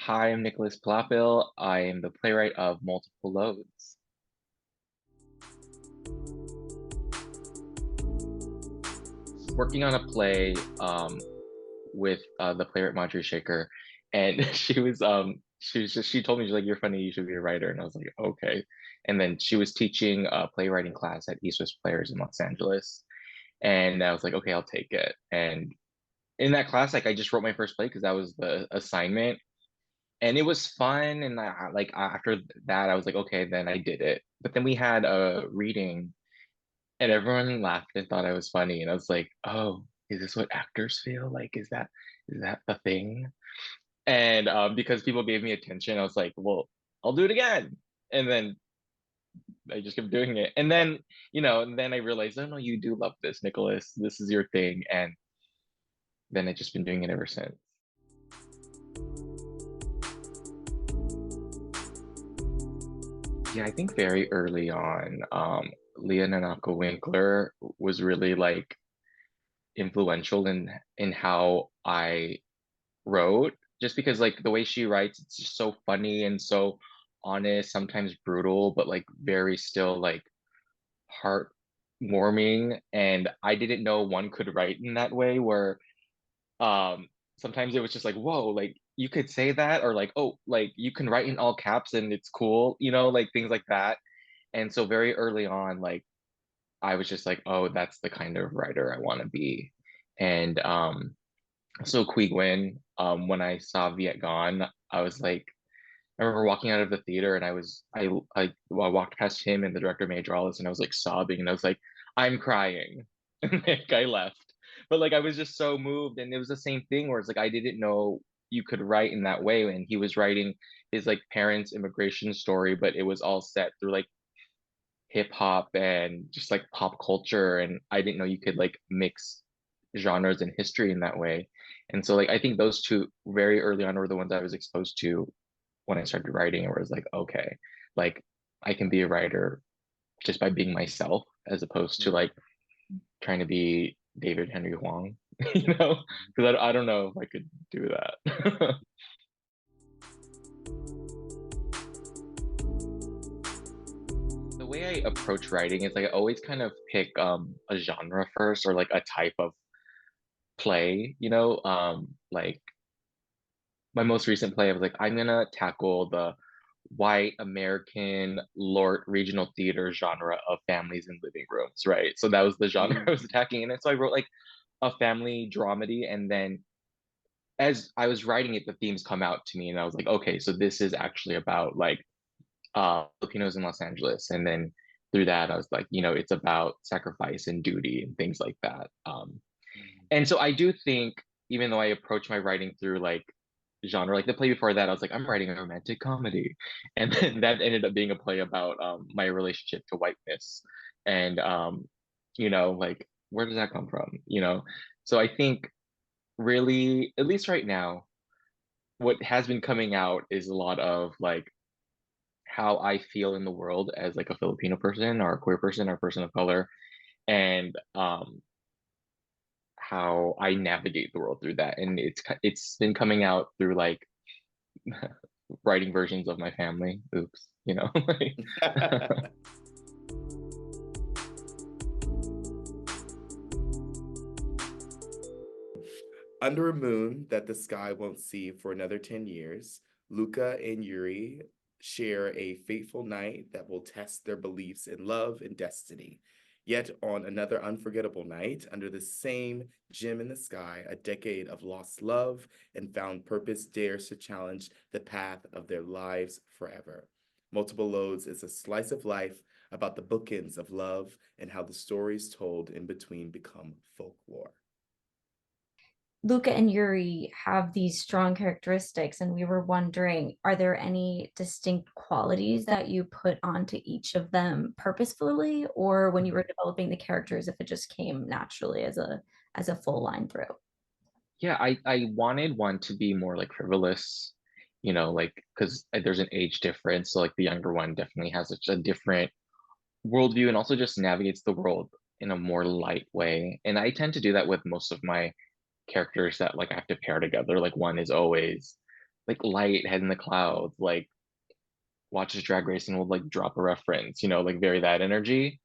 Hi, I'm Nicholas Pilapil. I am the playwright of Multiple Loads. Working on a play with the playwright Madri Shaker, and she told me, she's like, you're funny, you should be a writer, and I was like, okay. And then she was teaching a playwriting class at East West Players in Los Angeles, and I was like, okay, I'll take it. And in that class, like I just wrote my first play because that was the assignment, and it was fun. And after that, I was like, okay, then I did it. But then we had a reading, and everyone laughed and thought I was funny, and I was like, oh, is this what actors feel like? Is that the thing? And because people gave me attention, I was like, well, I'll do it again. And then I just kept doing it. And then, and then I realized, oh no, you do love this, Nicholas. This is your thing. And then I've just been doing it ever since. Yeah, I think very early on, Leah Nanako Winkler was really like influential in how I wrote, just because like the way she writes, it's just so funny and so honest, sometimes brutal, but like very still like heartwarming. And I didn't know one could write in that way where um sometimes it was just like, whoa, like you could say that, or like, oh, like you can write in all caps and it's cool, like things like that. And so very early on, like I was just like, oh, that's the kind of writer I want to be. And so Qui Nguyen, when I saw Viet Gone, I was like, I remember walking out of the theater, and I walked past him and the director Major Alice, and I was like sobbing, and I was like, I'm crying. And like I left. But like I was just so moved, and it was the same thing where it's like I didn't know you could write in that way. And he was writing his like parents' immigration story, but it was all set through like hip hop and just like pop culture. And I didn't know you could like mix genres and history in that way. And so like I think those two very early on were the ones I was exposed to when I started writing, where it's like, okay, like I can be a writer just by being myself, as opposed to like trying to be David Henry Hwang, because I don't know if I could do that. The way I approach writing is like I always kind of pick a genre first, or like a type of play, like my most recent play, I was like, I'm gonna tackle the white American Lort regional theater genre of families in living rooms, right? So that was the genre I was attacking. And then so I wrote like a family dramedy. And then as I was writing it, the themes come out to me, and I was like, okay, so this is actually about like Filipinos in Los Angeles. And then through that, I was like, it's about sacrifice and duty and things like that. And so I do think, even though I approach my writing through like genre, like the play before that, I was like, I'm writing a romantic comedy. And then that ended up being a play about my relationship to whiteness. And like where does that come from? So I think really, at least right now, what has been coming out is a lot of like how I feel in the world as like a Filipino person, or a queer person, or a person of color. And how I navigate the world through that. And it's been coming out through like writing versions of my family. Oops, like Under a moon that the sky won't see for another 10 years, Luca and Yuri share a fateful night that will test their beliefs in love and destiny. Yet, on another unforgettable night, under the same gem in the sky, a decade of lost love and found purpose dares to challenge the path of their lives forever. Multiple Loads is a slice of life about the bookends of love and how the stories told in between become folklore. Luca and Yuri have these strong characteristics, and we were wondering, are there any distinct qualities that you put onto each of them purposefully, or when you were developing the characters, if it just came naturally as a full line through? yeah, I wanted one to be more like frivolous, like because there's an age difference. So like the younger one definitely has such a different worldview, and also just navigates the world in a more light way. And I tend to do that with most of my characters that like I have to pair together. Like one is always like light, head in the clouds, like watches Drag Race and will like drop a reference, like very that energy.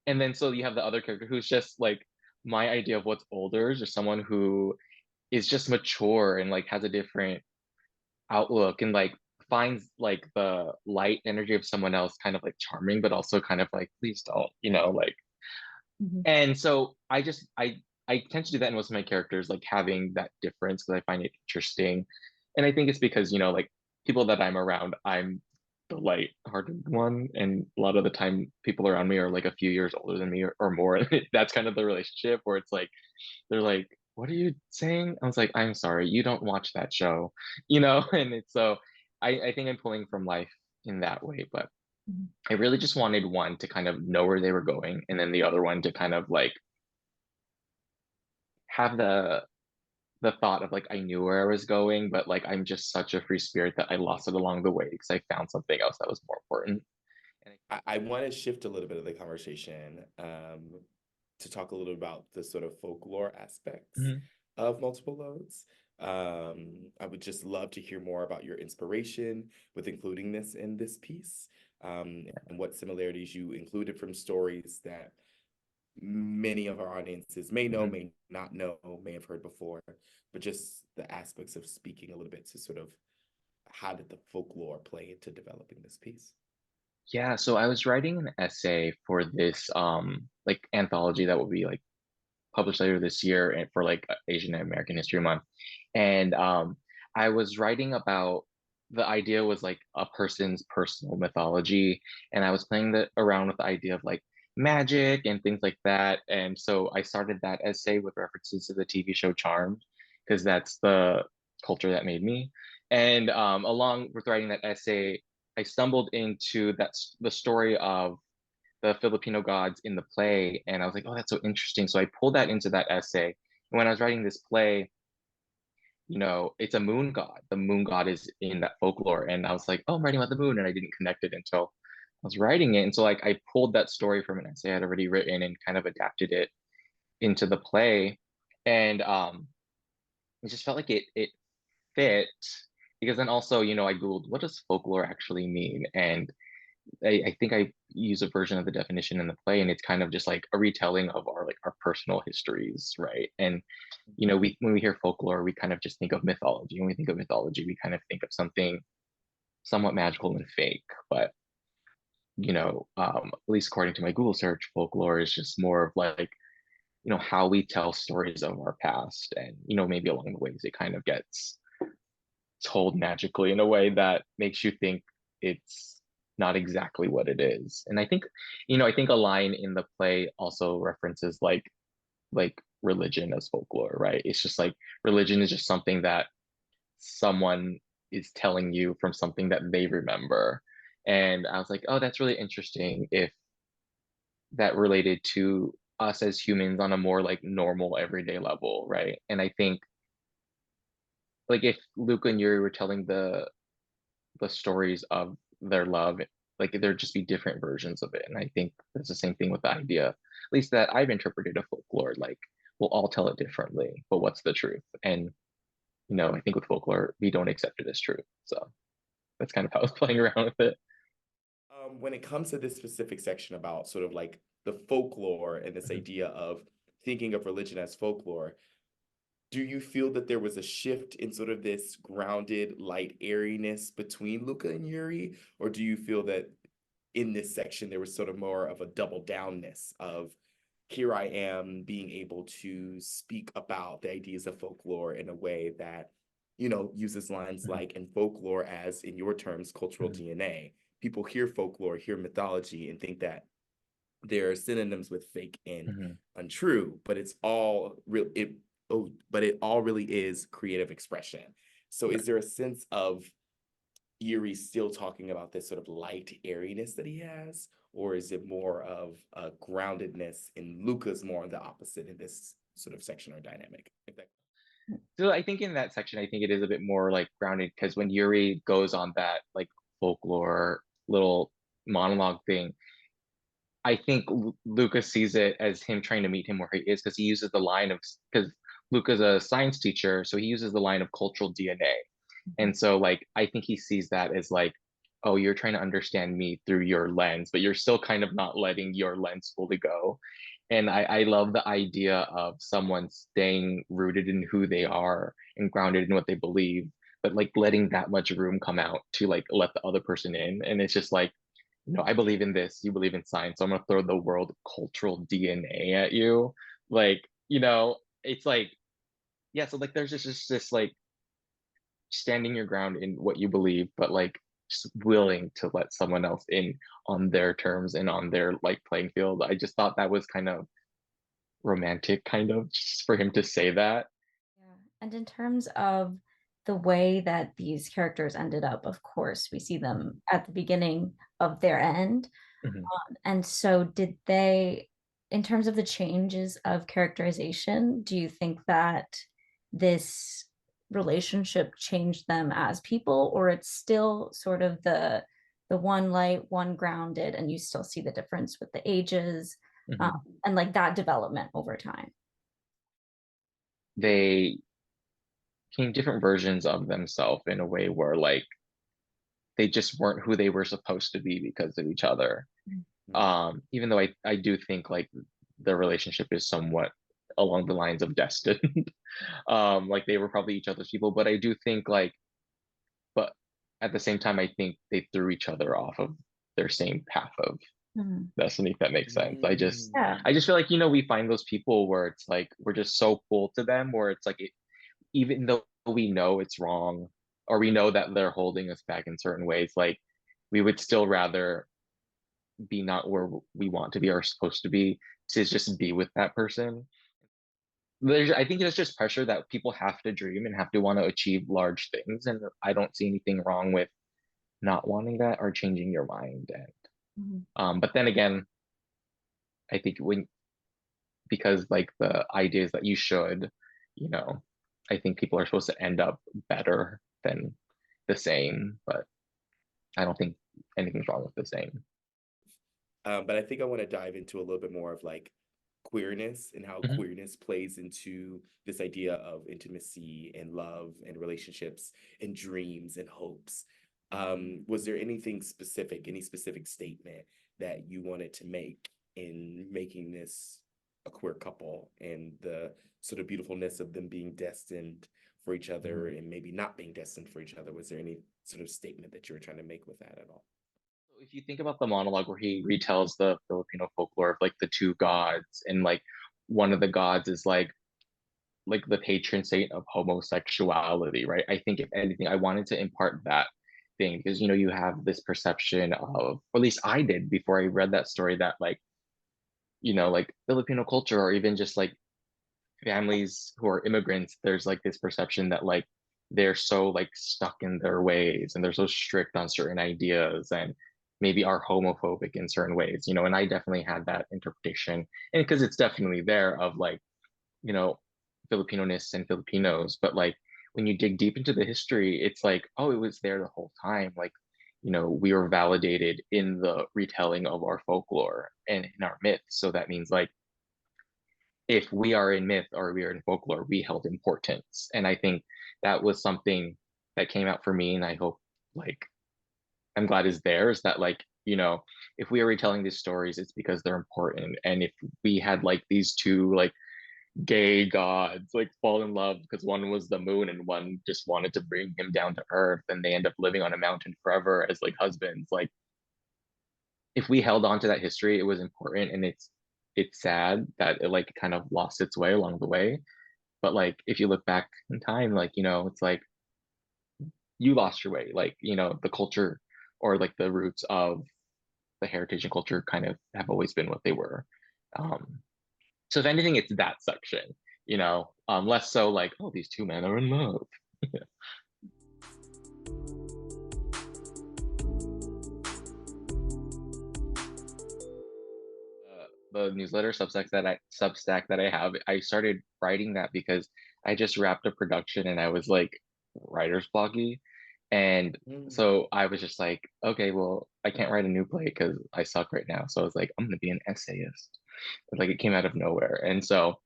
And then so you have the other character who's just like my idea of what's older is just someone who is just mature and like has a different outlook and like finds like the light energy of someone else kind of like charming, but also kind of like, please don't, like. Mhm. And so I tend to do that in most of my characters, like having that difference because I find it interesting. And I think it's because, like people that I'm around, I'm the light-hearted one. And a lot of the time people around me are like a few years older than me or more. That's kind of the relationship where it's like they're like, what are you saying? I was like, I'm sorry, you don't watch that show, and it's so I think I'm pulling from life in that way, but Mhm. I really just wanted one to kind of know where they were going, and then the other one to kind of like have the thought of like I knew where I was going, but like I'm just such a free spirit that I lost it along the way because I found something else that was more important. And I want to shift a little bit of the conversation to talk a little about the sort of folklore aspects Mhm. of multiple loads. I would just love to hear more about your inspiration with including this in this piece, and what similarities you included from stories that many of our audiences may know, Mhm. may not know, may have heard before, but just the aspects of speaking a little bit to sort of how did the folklore play into developing this piece? Yeah, so I was writing an essay for this like anthology that will be like published later this year and for like Asian American History Month. And I was writing about the idea was like a person's personal mythology. And I was playing around with the idea of like magic and things like that. And so I started that essay with references to the TV show Charmed, because that's the culture that made me. And along with writing that essay, I stumbled into the story of the Filipino gods in the play. And I was like, oh, that's so interesting. So I pulled that into that essay. And when I was writing this play, it's a moon god. The moon god is in that folklore. And I was like, oh, I'm writing about the moon. And I didn't connect it until I was writing it. And so like I pulled that story from an essay I had already written and kind of adapted it into the play. And it just felt like it fit because then also, I Googled what does folklore actually mean? And I think I use a version of the definition in the play, and it's kind of just like a retelling of our personal histories, right? And we when we hear folklore, we kind of just think of mythology. When we think of mythology, we kind of think of something somewhat magical and fake. But at least according to my Google search, folklore is just more of like how we tell stories of our past, and maybe along the ways it kind of gets told magically in a way that makes you think it's not exactly what it is. And I think a line in the play also references like religion as folklore, right? It's just like religion is just something that someone is telling you from something that they remember. And I was like, oh, that's really interesting if that related to us as humans on a more like normal everyday level, right? And I think like if Luca and Yuri were telling the stories of their love, like there'd just be different versions of it. And I think that's the same thing with the idea, at least that I've interpreted of folklore, like we'll all tell it differently, but what's the truth? And I think with folklore, we don't accept it as truth. So that's kind of how I was playing around with it. When it comes to this specific section about sort of like the folklore and this Mhm. idea of thinking of religion as folklore, do you feel that there was a shift in sort of this grounded, light airiness between Luca and Yuri? Or do you feel that in this section there was sort of more of a double downness of here I am being able to speak about the ideas of folklore in a way that, uses lines Mhm. like, and folklore as, in your terms, cultural Mhm. DNA. People hear folklore, hear mythology, and think that there are synonyms with fake and Mhm. untrue, but it's all real. But it all really is creative expression. So, is there a sense of Yuri still talking about this sort of light airiness that he has, or is it more of a groundedness in Luca's more the opposite in this sort of section or dynamic? If that So I think in that section, I think it is a bit more like grounded because when Yuri goes on that like folklore little monologue thing, I think Lucas sees it as him trying to meet him where he is because he uses the line of because Luca's a science teacher, so he uses the line of cultural DNA. Mhm. And so like I think he sees that as like, oh, you're trying to understand me through your lens, but you're still kind of not letting your lens fully go. And I love the idea of someone staying rooted in who they are and grounded in what they believe, but like letting that much room come out to like let the other person in. And it's just like, I believe in this, you believe in science, so I'm gonna throw the world cultural DNA at you. Like, it's like, yeah, so like there's just this like standing your ground in what you believe, but like just willing to let someone else in on their terms and on their like playing field. I just thought that was kind of romantic, kind of, just for him to say that. Yeah. And in terms of the way that these characters ended up, of course, we see them at the beginning of their end. Mhm. And so, did they, in terms of the changes of characterization, do you think that this relationship changed them as people, or it's still sort of the one light, one grounded, and you still see the difference with the ages, um, Mhm. and like that development over time? They became different versions of themselves in a way where like they just weren't who they were supposed to be because of each other. Mm. Even though I do think like their relationship is somewhat along the lines of destined. Like they were probably each other's people, but I do think like, but at the same time, I think they threw each other off of their same path of Mhm. destiny, if that makes sense. I just Mm. Yeah. I just feel like, we find those people where it's like we're just so cool to them, where it's like even though we know it's wrong, or we know that they're holding us back in certain ways, like we would still rather be not where we want to be or supposed to be, to just be with that person. I think there's just pressure that people have to dream and have to want to achieve large things, and I don't see anything wrong with not wanting that or changing your mind. And Mhm. but then again, I think because like the idea is that you should, you know, I think people are supposed to end up better than the same, but I don't think anything's wrong with the same. But I think I want to dive into a little bit more of like queerness and how Mhm. queerness plays into this idea of intimacy and love and relationships and dreams and hopes. Was there anything specific, any specific statement that you wanted to make in making this a queer couple and the sort of beautifulness of them being destined for each other Mhm. and maybe not being destined for each other? Was there any sort of statement that you were trying to make with that at all? So if you think about the monologue where he retells the Filipino folklore of like the two gods, and like one of the gods is like the patron saint of homosexuality, right? I think if anything, I wanted to impart that thing because you have this perception of, or at least I did before I read that story, that like like Filipino culture, or even just like families who are immigrants, there's like this perception that like they're so like stuck in their ways and they're so strict on certain ideas, and maybe are homophobic in certain ways, and I definitely had that interpretation, and because it's definitely there of like you know, Filipino-ness and Filipinos, but like when you dig deep into the history, it's like, oh, it was there the whole time. Like, we were validated in the retelling of our folklore and in our myths. So that means like if we are in myth or we are in folklore, we held importance. And I think that was something that came out for me, and I hope like I'm glad is there, is that like, if we are retelling these stories, it's because they're important. And if we had like these two like gay gods like fall in love because one was the moon and one just wanted to bring him down to earth, and they end up living on a mountain forever as like husbands, like if we held on to that history, it was important, and it's sad that it like kind of lost its way along the way. But like if you look back in time, like it's like you lost your way, like the culture or like the roots of the heritage and culture kind of have always been what they were. So if anything, it's that section, less so like, oh, these two men are in love. The newsletter Substack that I have, I started writing that because I just wrapped a production and I was like writer's bloggy. And Mm. so I was just like, okay, well, I can't write a new play because I suck right now. So I was like, I'm gonna be an essayist. Like it came out of nowhere. And so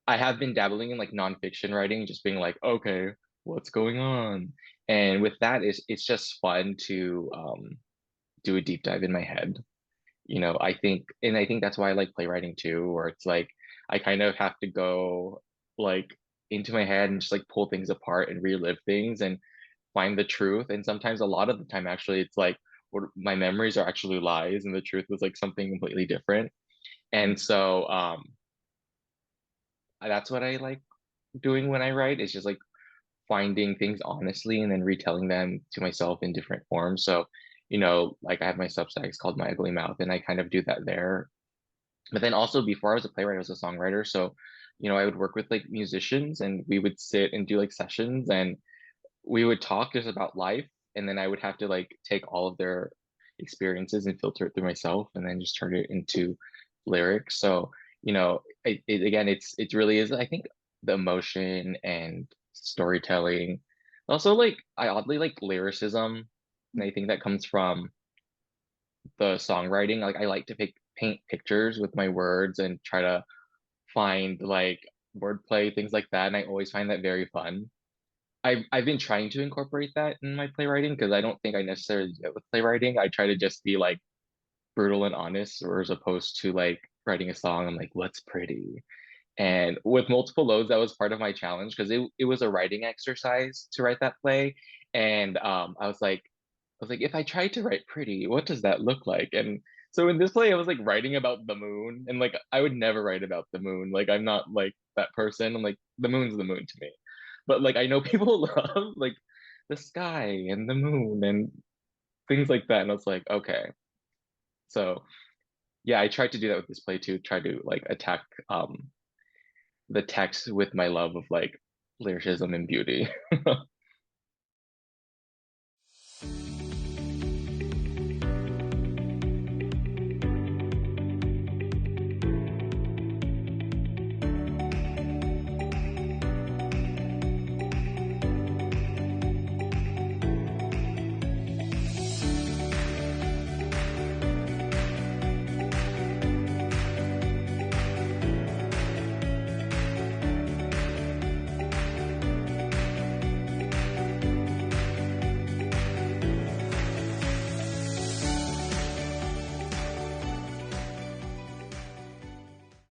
I have been dabbling in like nonfiction writing, just being like, okay, what's going on? And with that, it's just fun to do a deep dive in my head. I think that's why I like playwriting too, where it's like I kind of have to go like into my head and just like pull things apart and relive things and find the truth. And sometimes, a lot of the time, actually, it's like what my memories are actually lies, and the truth was like something completely different. And so, that's what I like doing when I write. Is just like finding things honestly and then retelling them to myself in different forms. So, like I have my Substack, it's called My Ugly Mouth, and I kind of do that there. But then also before I was a playwright, I was a songwriter. So, I would work with like musicians and we would sit and do like sessions and we would talk just about life. And then I would have to like take all of their experiences and filter it through myself and then just turn it into lyrics. So, again, it really is, I think, the emotion and storytelling. Also, like, I oddly like lyricism. And I think that comes from the songwriting. Like, I like to paint pictures with my words and try to find like wordplay, things like that. And I always find that very fun. I've been trying to incorporate that in my playwriting because I don't think I necessarily do it with playwriting. I try to just be like brutal and honest, or as opposed to like writing a song, I'm like, what's pretty? And with multiple loads, that was part of my challenge because it was a writing exercise to write that play. And I was like, if I tried to write pretty, what does that look like? And so in this play, I was like writing about the moon, and like I would never write about the moon. Like I'm not like that person. I'm like the moon's the moon to me. But like I know people love like the sky and the moon and things like that. And I was like, okay. So yeah, I tried to do that with this play too, try to like attack the text with my love of like lyricism and beauty.